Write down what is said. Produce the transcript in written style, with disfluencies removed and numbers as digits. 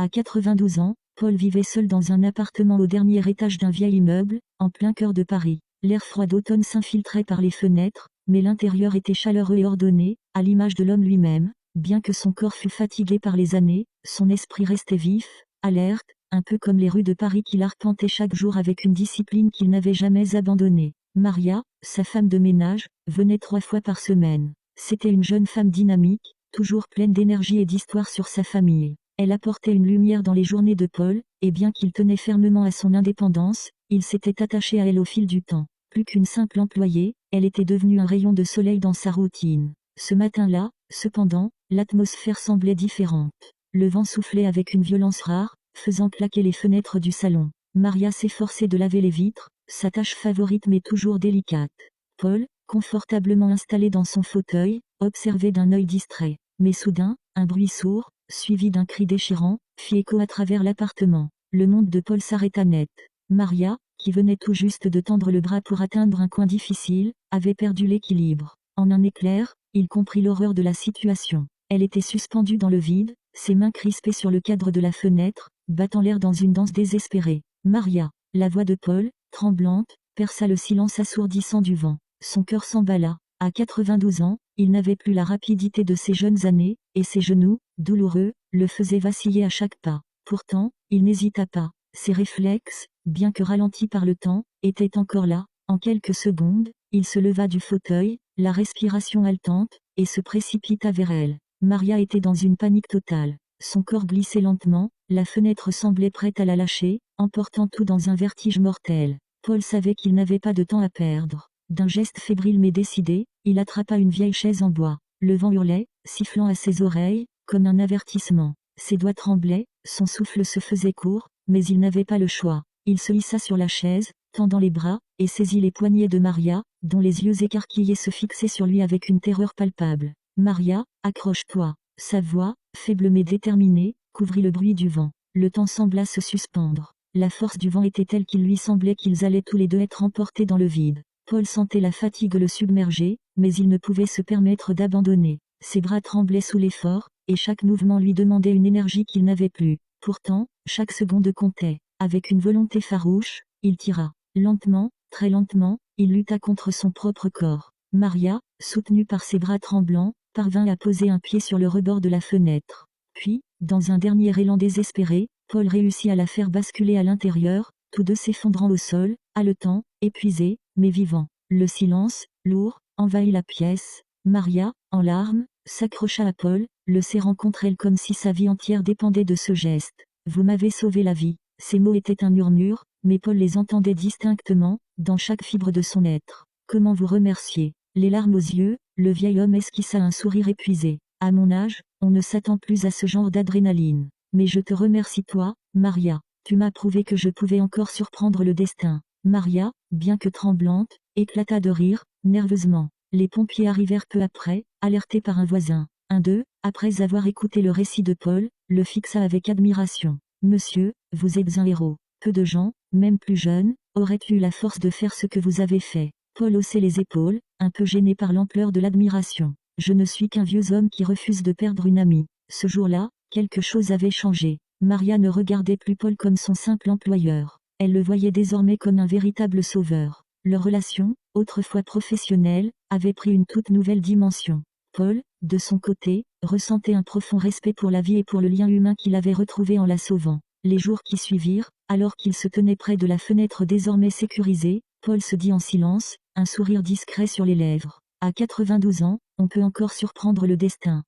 À 92 ans, Paul vivait seul dans un appartement au dernier étage d'un vieil immeuble, en plein cœur de Paris. L'air froid d'automne s'infiltrait par les fenêtres, mais l'intérieur était chaleureux et ordonné, à l'image de l'homme lui-même. Bien que son corps fût fatigué par les années, son esprit restait vif, alerte, un peu comme les rues de Paris qu'il arpentait chaque jour avec une discipline qu'il n'avait jamais abandonnée. Maria, sa femme de ménage, venait 3 fois par semaine. C'était une jeune femme dynamique, toujours pleine d'énergie et d'histoire sur sa famille. Elle apportait une lumière dans les journées de Paul, et bien qu'il tenait fermement à son indépendance, il s'était attaché à elle au fil du temps. Plus qu'une simple employée, elle était devenue un rayon de soleil dans sa routine. Ce matin-là, cependant, l'atmosphère semblait différente. Le vent soufflait avec une violence rare, faisant claquer les fenêtres du salon. Maria s'efforçait de laver les vitres, sa tâche favorite mais toujours délicate. Paul, confortablement installé dans son fauteuil, observait d'un œil distrait. Mais soudain, un bruit sourd, suivi d'un cri déchirant, fit écho à travers l'appartement. Le monde de Paul s'arrêta net. Maria, qui venait tout juste de tendre le bras pour atteindre un coin difficile, avait perdu l'équilibre. En un éclair, il comprit l'horreur de la situation. Elle était suspendue dans le vide, ses mains crispées sur le cadre de la fenêtre, battant l'air dans une danse désespérée. Maria, la voix de Paul, tremblante, perça le silence assourdissant du vent. Son cœur s'emballa. À 92 ans, il n'avait plus la rapidité de ses jeunes années, et ses genoux, douloureux, le faisaient vaciller à chaque pas. Pourtant, il n'hésita pas. Ses réflexes, bien que ralentis par le temps, étaient encore là. En quelques secondes, il se leva du fauteuil, la respiration haletante, et se précipita vers elle. Maria était dans une panique totale. Son corps glissait lentement, la fenêtre semblait prête à la lâcher, emportant tout dans un vertige mortel. Paul savait qu'il n'avait pas de temps à perdre. D'un geste fébrile mais décidé, il attrapa une vieille chaise en bois. Le vent hurlait, sifflant à ses oreilles, comme un avertissement. Ses doigts tremblaient, son souffle se faisait court, mais il n'avait pas le choix. Il se hissa sur la chaise, tendant les bras, et saisit les poignets de Maria, dont les yeux écarquillés se fixaient sur lui avec une terreur palpable. « Maria, accroche-toi !» Sa voix, faible mais déterminée, couvrit le bruit du vent. Le temps sembla se suspendre. La force du vent était telle qu'il lui semblait qu'ils allaient tous les deux être emportés dans le vide. Paul sentait la fatigue le submerger, mais il ne pouvait se permettre d'abandonner. Ses bras tremblaient sous l'effort, et chaque mouvement lui demandait une énergie qu'il n'avait plus. Pourtant, chaque seconde comptait. Avec une volonté farouche, il tira. Lentement, très lentement, il lutta contre son propre corps. Maria, soutenue par ses bras tremblants, parvint à poser un pied sur le rebord de la fenêtre. Puis, dans un dernier élan désespéré, Paul réussit à la faire basculer à l'intérieur, tous deux s'effondrant au sol, haletants, épuisés, mais vivants. Le silence, lourd, envahit la pièce. Maria, en larmes, s'accrocha à Paul, le serrant contre elle comme si sa vie entière dépendait de ce geste. « Vous m'avez sauvé la vie ». Ces mots étaient un murmure, mais Paul les entendait distinctement, dans chaque fibre de son être. « Comment vous remercier ?» Les larmes aux yeux, le vieil homme esquissa un sourire épuisé. « À mon âge, on ne s'attend plus à ce genre d'adrénaline. Mais je te remercie toi, Maria. Tu m'as prouvé que je pouvais encore surprendre le destin. » Maria, bien que tremblante, éclata de rire, nerveusement. Les pompiers arrivèrent peu après, alertés par un voisin. Un d'eux, après avoir écouté le récit de Paul, le fixa avec admiration. « Monsieur, vous êtes un héros. Peu de gens, même plus jeunes, auraient eu la force de faire ce que vous avez fait. » Paul haussait les épaules, un peu gêné par l'ampleur de l'admiration. « Je ne suis qu'un vieux homme qui refuse de perdre une amie. » Ce jour-là, quelque chose avait changé. Maria ne regardait plus Paul comme son simple employeur. Elle le voyait désormais comme un véritable sauveur. Leur relation, autrefois professionnelle, avait pris une toute nouvelle dimension. Paul, de son côté, ressentait un profond respect pour la vie et pour le lien humain qu'il avait retrouvé en la sauvant. Les jours qui suivirent, alors qu'il se tenait près de la fenêtre désormais sécurisée, Paul se dit en silence, un sourire discret sur les lèvres. À 92 ans, on peut encore surprendre le destin.